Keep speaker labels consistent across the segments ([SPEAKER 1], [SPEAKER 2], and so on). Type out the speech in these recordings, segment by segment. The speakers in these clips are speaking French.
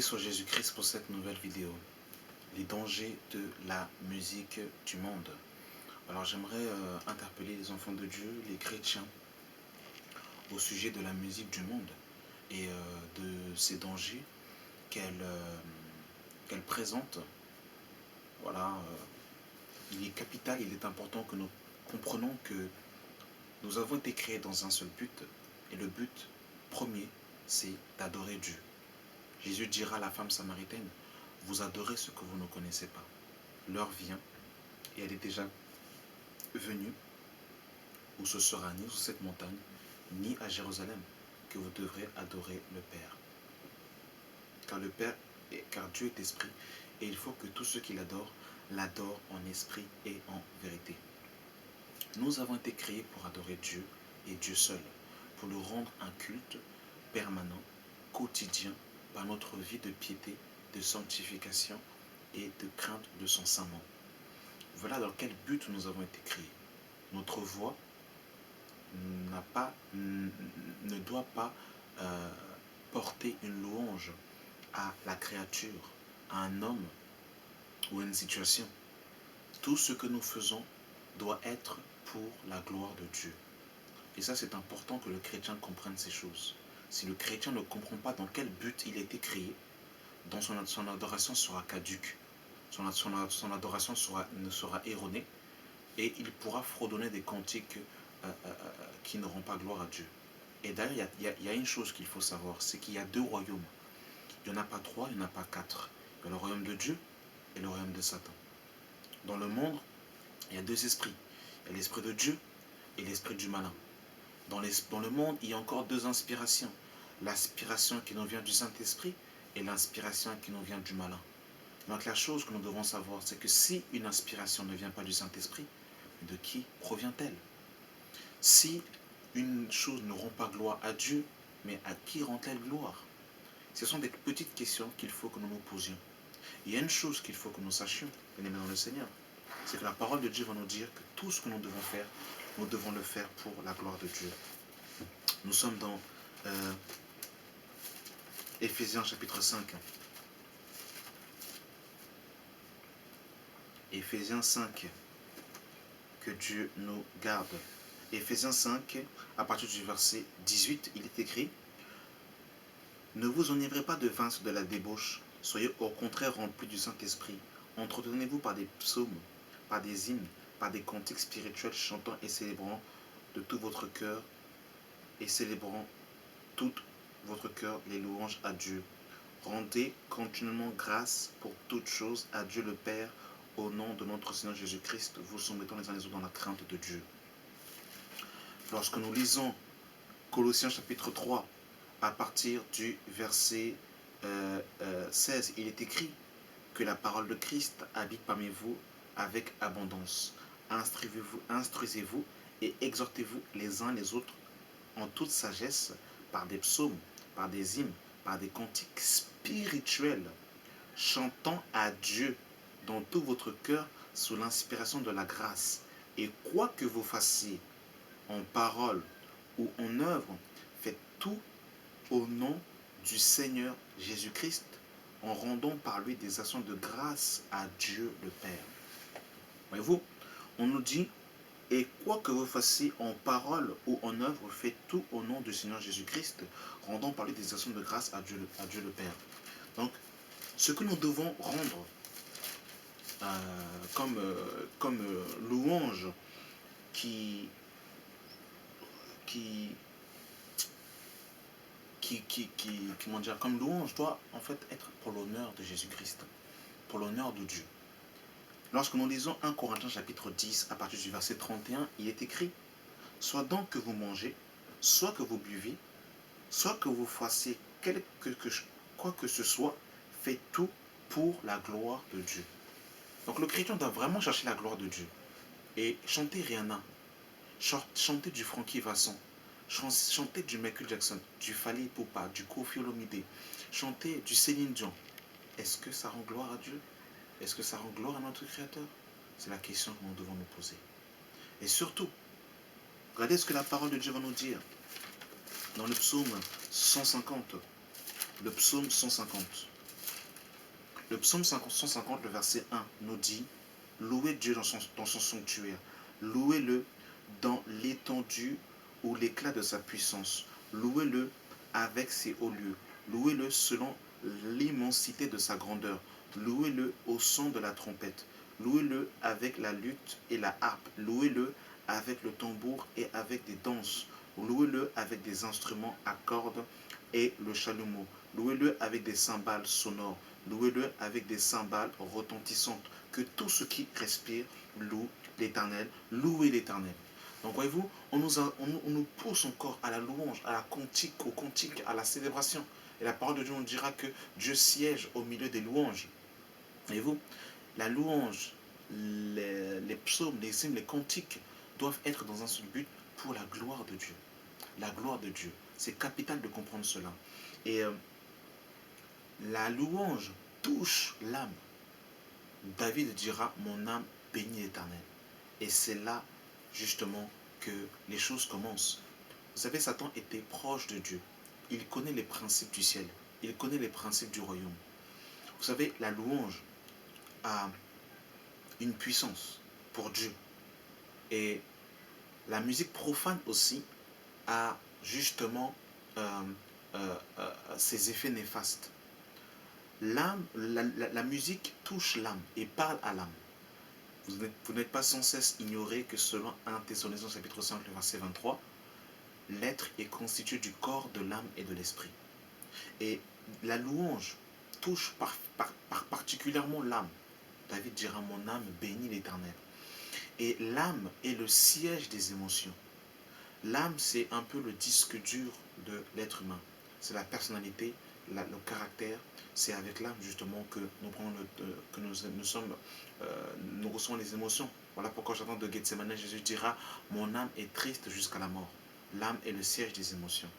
[SPEAKER 1] Loué soit Jésus-Christ pour cette nouvelle vidéo. Les dangers de la musique du monde. Alors j'aimerais interpeller les enfants de Dieu, les chrétiens, au sujet de la musique du monde et de ces dangers qu'elle présente. Voilà, il est capital, il est important que nous comprenions que nous avons été créés dans un seul but, et le but premier, c'est d'adorer Dieu. Jésus dira à la femme samaritaine, vous adorez ce que vous ne connaissez pas. L'heure vient, et elle est déjà venue, où ce sera ni sur cette montagne, ni à Jérusalem, que vous devrez adorer le Père. Car Dieu est esprit, et il faut que tous ceux qui l'adorent en esprit et en vérité. Nous avons été créés pour adorer Dieu, et Dieu seul, pour lui rendre un culte permanent, quotidien, par notre vie de piété, de sanctification et de crainte de son saint nom. Voilà dans quel but nous avons été créés. Notre voix ne doit pas porter une louange à la créature, à un homme ou à une situation. Tout ce que nous faisons doit être pour la gloire de Dieu. Et ça, c'est important que le chrétien comprenne ces choses. Si le chrétien ne comprend pas dans quel but il a été créé, son adoration sera caduque, son adoration sera erronée, et il pourra fredonner des cantiques qui n'auront pas gloire à Dieu. Et d'ailleurs, il y a une chose qu'il faut savoir, c'est qu'il y a deux royaumes. Il n'y en a pas trois, il n'y en a pas quatre. Il y a le royaume de Dieu et le royaume de Satan. Dans le monde, il y a deux esprits. Il y a l'esprit de Dieu et l'esprit du malin. Dans le monde, il y a encore deux inspirations. L'aspiration qui nous vient du Saint-Esprit et l'inspiration qui nous vient du malin. Donc la chose que nous devons savoir, c'est que si une inspiration ne vient pas du Saint-Esprit, de qui provient-elle? Si une chose ne rend pas gloire à Dieu, mais à qui rend-elle gloire? Ce sont des petites questions qu'il faut que nous nous posions. Il y a une chose qu'il faut que nous sachions, bien-aimés dans le Seigneur, c'est que la parole de Dieu va nous dire que tout ce que nous devons faire, nous devons le faire pour la gloire de Dieu. Nous sommes dans Éphésiens chapitre 5. Éphésiens 5. Que Dieu nous garde. Éphésiens 5, à partir du verset 18, il est écrit: ne vous enivrez pas de vin, de la débauche, soyez au contraire remplis du Saint-Esprit. Entretenez-vous par des psaumes, par des hymnes, par des cantiques spirituels, chantant et célébrant de tout votre cœur les louanges à Dieu. Rendez continuellement grâce pour toutes choses à Dieu le Père, au nom de notre Seigneur Jésus-Christ, vous soumettant les uns les autres dans la crainte de Dieu. Lorsque nous lisons Colossiens chapitre 3, à partir du verset 16, il est écrit que la parole de Christ habite parmi vous avec abondance. Instruisez-vous et exhortez-vous les uns les autres en toute sagesse, par des psaumes, par des hymnes, par des cantiques spirituels, chantant à Dieu dans tout votre cœur sous l'inspiration de la grâce. Et quoi que vous fassiez, en parole ou en œuvre, faites tout au nom du Seigneur Jésus-Christ, en rendant par lui des actions de grâce à Dieu le Père. Voyez-vous, on nous dit, et quoi que vous fassiez en parole ou en œuvre, faites tout au nom du Seigneur Jésus-Christ, rendant par lui des actions de grâce à Dieu le Père. Donc, ce que nous devons rendre comme louange comme louange doit en fait être pour l'honneur de Jésus-Christ, pour l'honneur de Dieu. Lorsque nous lisons 1 Corinthiens chapitre 10, à partir du verset 31, il est écrit: soit donc que vous mangez, soit que vous buvez, soit que vous fassiez quoi que ce soit, faites tout pour la gloire de Dieu. Donc le chrétien doit vraiment chercher la gloire de Dieu. Et chanter Rihanna, chanter du Frankie Vasson, chanter du Michael Jackson, du Fally Ipupa, du Koffi Olomide, chanter du Céline Dion, est-ce que ça rend gloire à Dieu? Est-ce que ça rend gloire à notre Créateur? C'est la question que nous devons nous poser. Et surtout, regardez ce que la parole de Dieu va nous dire dans le psaume 150. Le psaume 150. Le psaume 150, le verset 1 nous dit: louez Dieu dans son sanctuaire, louez-le dans l'étendue ou l'éclat de sa puissance, louez-le avec ses hauts lieux, louez-le selon l'immensité de sa grandeur, louez-le au son de la trompette, louez-le avec la lutte et la harpe, louez-le avec le tambour et avec des danses, louez-le avec des instruments à cordes et le chalumeau, louez-le avec des cymbales sonores, louez-le avec des cymbales retentissantes, que tout ce qui respire loue l'Éternel, louez l'Éternel. Donc voyez-vous, on nous pousse encore à la louange, à la cantique, au cantique, à la célébration. Et la parole de Dieu nous dira que Dieu siège au milieu des louanges. Voyez-vous, la louange, les psaumes, les hymnes, les cantiques doivent être dans un seul but, pour la gloire de Dieu. La gloire de Dieu. C'est capital de comprendre cela. Et la louange touche l'âme. David dira: mon âme bénit l'Éternel. Et c'est là, justement, que les choses commencent. Vous savez, Satan était proche de Dieu. Il connaît les principes du ciel. Il connaît les principes du royaume. Vous savez, la louange a une puissance pour Dieu. Et la musique profane aussi a justement ses effets néfastes. L'âme, la musique touche l'âme et parle à l'âme. Vous n'êtes pas sans cesse ignoré que selon 1 Thessaloniciens chapitre 5, le verset 23, l'être est constitué du corps, de l'âme et de l'esprit. Et la louange touche particulièrement l'âme. David dira: mon âme bénit l'Éternel. Et l'âme est le siège des émotions. L'âme, c'est un peu le disque dur de l'être humain. C'est la personnalité, le caractère. C'est avec l'âme justement que nous recevons les émotions. Voilà pourquoi j'entends de Gethsemane, Jésus dira: mon âme est triste jusqu'à la mort. L'âme est le siège des émotions.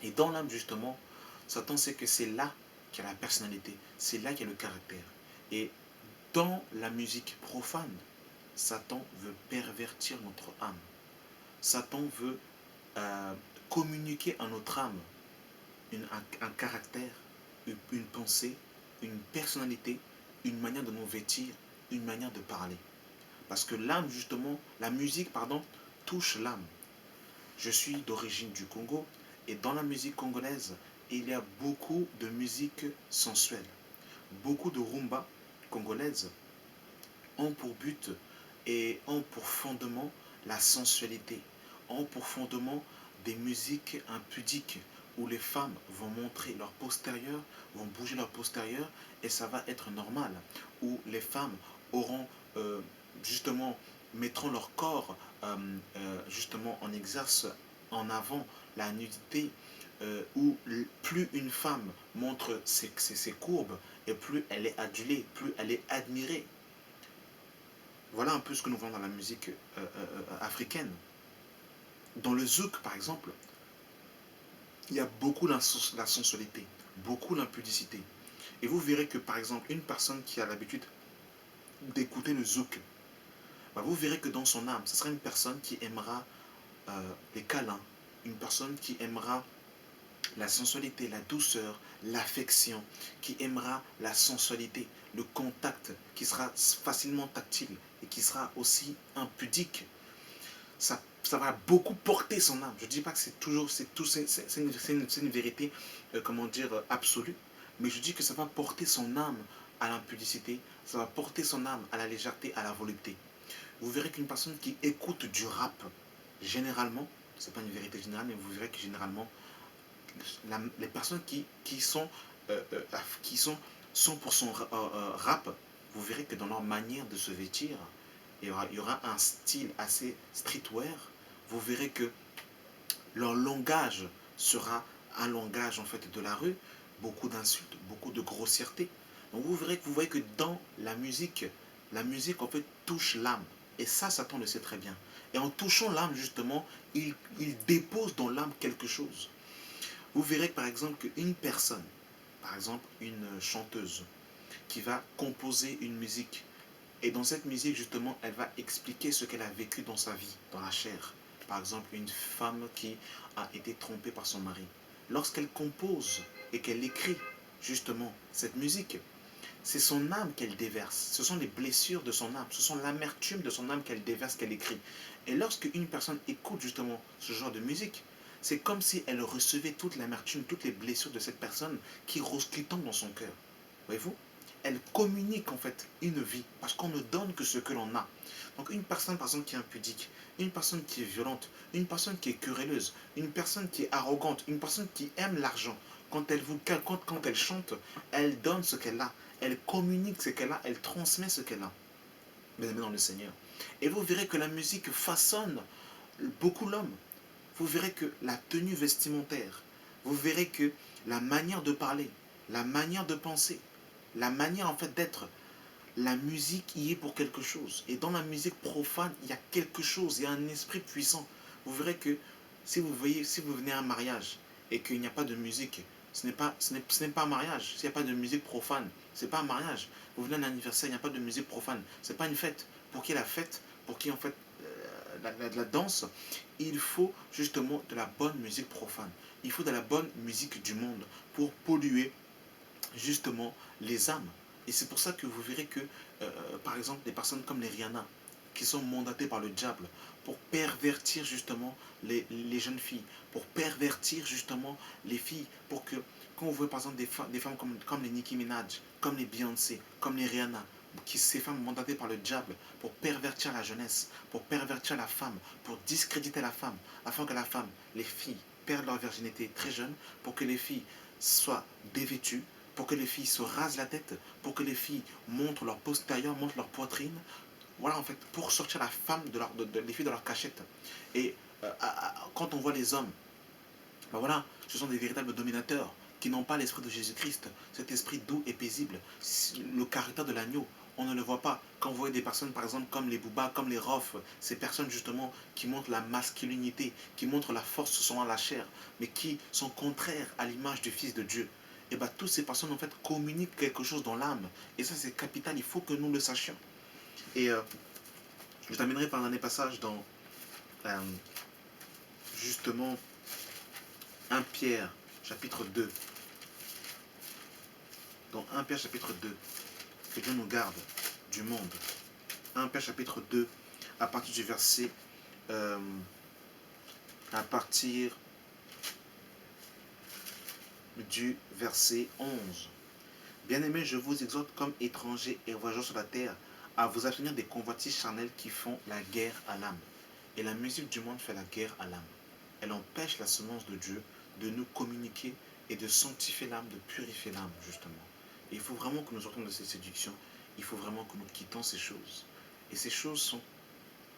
[SPEAKER 1] Et dans l'âme justement, Satan sait que c'est là qu'il y a la personnalité, c'est là qu'il y a le caractère. Et dans la musique profane, Satan veut pervertir notre âme. Satan veut communiquer à notre âme un caractère, une pensée, une personnalité, une manière de nous vêtir, une manière de parler. Parce que l'âme, justement, la musique, pardon, touche l'âme. Je suis d'origine du Congo, et dans la musique congolaise, il y a beaucoup de musique sensuelle. Beaucoup de rumba congolaises ont pour but et ont pour fondement la sensualité, ont pour fondement des musiques impudiques où les femmes vont montrer leur postérieur, vont bouger leur postérieur et ça va être normal, où les femmes auront justement, mettront leur corps justement en exerce en avant la nudité, où plus une femme montre ses courbes et plus elle est adulée, plus elle est admirée. Voilà un peu ce que nous voyons dans la musique africaine. Dans le zouk, par exemple, il y a beaucoup la sensualité, beaucoup l'impudicité. Et vous verrez que, par exemple, une personne qui a l'habitude d'écouter le zouk, bah, vous verrez que dans son âme, ce sera une personne qui aimera les câlins, une personne qui aimera la sensualité, la douceur, l'affection, qui aimera la sensualité, le contact, qui sera facilement tactile et qui sera aussi impudique. Ça va beaucoup porter son âme. Je ne dis pas que c'est toujours, c'est une vérité, comment dire, absolue, mais je dis que ça va porter son âme à l'impudicité, ça va porter son âme à la légèreté, à la volupté. Vous verrez qu'une personne qui écoute du rap, généralement, ce n'est pas une vérité générale, mais vous verrez que généralement, les personnes qui sont 100% rap, vous verrez que dans leur manière de se vêtir, il y aura un style assez streetwear. Vous verrez que leur langage sera un langage en fait de la rue, beaucoup d'insultes, beaucoup de grossièreté. Donc vous voyez que dans la musique en fait touche l'âme. Et ça, Satan le sait très bien. Et en touchant l'âme, justement, il dépose dans l'âme quelque chose. Vous verrez par exemple qu'une personne, par exemple une chanteuse, qui va composer une musique, et dans cette musique, justement, elle va expliquer ce qu'elle a vécu dans sa vie, dans la chair. Par exemple, une femme qui a été trompée par son mari. Lorsqu'elle compose et qu'elle écrit, justement, cette musique, c'est son âme qu'elle déverse. Ce sont les blessures de son âme. Ce sont l'amertume de son âme qu'elle déverse, qu'elle écrit. Et lorsque une personne écoute justement ce genre de musique, c'est comme si elle recevait toute l'amertume, toutes les blessures de cette personne qui tombent dans son cœur. Voyez-vous? Elle communique en fait une vie parce qu'on ne donne que ce que l'on a. Donc une personne par exemple qui est impudique, une personne qui est violente, une personne qui est querelleuse, une personne qui est arrogante, une personne qui aime l'argent, quand elle chante, elle donne ce qu'elle a, elle communique ce qu'elle a, elle transmet ce qu'elle a. Bien aimé dans le Seigneur. Et vous verrez que la musique façonne beaucoup l'homme. Vous verrez que la tenue vestimentaire, vous verrez que la manière de parler, la manière de penser, la manière en fait d'être, la musique y est pour quelque chose. Et dans la musique profane, il y a quelque chose, il y a un esprit puissant. Vous verrez que si vous venez à un mariage et qu'il n'y a pas de musique, ce n'est pas un mariage. S'il n'y a pas de musique profane, ce n'est pas un mariage. Vous venez à un anniversaire, il n'y a pas de musique profane. Ce n'est pas une fête. Pour qui la fête, pour qui en fait la danse, il faut justement de la bonne musique profane. Il faut de la bonne musique du monde pour polluer justement les âmes. Et c'est pour ça que vous verrez que, par exemple, des personnes comme les Rihanna, qui sont mandatées par le diable pour pervertir justement les jeunes filles, pour pervertir justement les filles, pour que, quand on voit par exemple des femmes comme les Nicki Minaj, comme les Beyoncé, comme les Rihanna, ces femmes mandatées par le diable pour pervertir la jeunesse, pour pervertir la femme, pour discréditer la femme, afin que la femme, les filles, perdent leur virginité très jeune, pour que les filles soient dévêtues, pour que les filles se rasent la tête, pour que les filles montrent leur postérieur, montrent leur poitrine. Voilà, en fait, pour sortir la femme les filles de leur cachette. Et quand on voit les hommes, ben voilà, ce sont des véritables dominateurs qui n'ont pas l'esprit de Jésus-Christ, cet esprit doux et paisible, le caractère de l'agneau. On ne le voit pas. Quand vous voyez des personnes, par exemple, comme les Bouba, comme les Rof, ces personnes justement qui montrent la masculinité, qui montrent la force selon la chair, mais qui sont contraires à l'image du Fils de Dieu, et bien toutes ces personnes en fait communiquent quelque chose dans l'âme. Et ça c'est capital, il faut que nous le sachions. Et je terminerai par un dernier passage dans euh, justement 1 Pierre chapitre 2. Dans 1 Pierre chapitre 2, que Dieu nous garde du monde. 1 Pierre chapitre 2, à partir du verset à partir du verset 11. Bien-aimés, je vous exhorte comme étrangers et voyageurs sur la terre à vous abstenir des convoitises charnelles qui font la guerre à l'âme. Et la musique du monde fait la guerre à l'âme. Elle empêche la semence de Dieu de nous communiquer et de sanctifier l'âme, de purifier l'âme, justement. Et il faut vraiment que nous sortions de cette séduction. Il faut vraiment que nous quittions ces choses. Et ces choses sont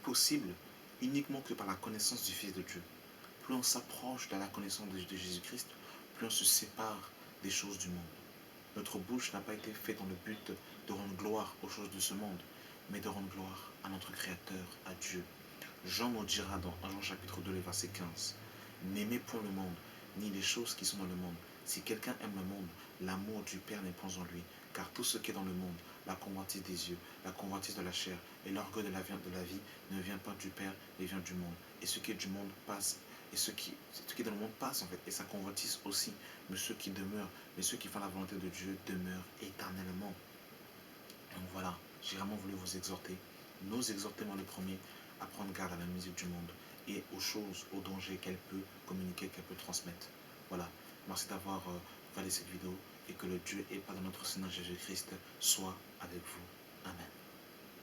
[SPEAKER 1] possibles uniquement que par la connaissance du Fils de Dieu. Plus on s'approche de la connaissance de Jésus-Christ, plus on se sépare des choses du monde. Notre bouche n'a pas été faite dans le but de rendre gloire aux choses de ce monde, mais de rendre gloire à notre Créateur, à Dieu. Jean nous dira dans 1 Jean chapitre 2, le verset 15, « N'aimez point le monde, ni les choses qui sont dans le monde. Si quelqu'un aime le monde, l'amour du Père n'est point en lui. Car tout ce qui est dans le monde, la convoitise des yeux, la convoitise de la chair et l'orgueil de la vie ne vient pas du Père, mais vient du monde. Et ce qui est du monde passe, et ce qui est dans le monde passe en fait, et ça convoitise aussi. Mais ceux qui demeurent, mais ceux qui font la volonté de Dieu demeurent éternellement. » Donc voilà, j'ai vraiment voulu vous exhorter, nous exhorter moi le premier, à prendre garde à la musique du monde et aux choses, aux dangers qu'elle peut communiquer, qu'elle peut transmettre. Voilà, merci d'avoir regardé cette vidéo et que le Dieu et Père de notre Seigneur Jésus-Christ soit avec vous.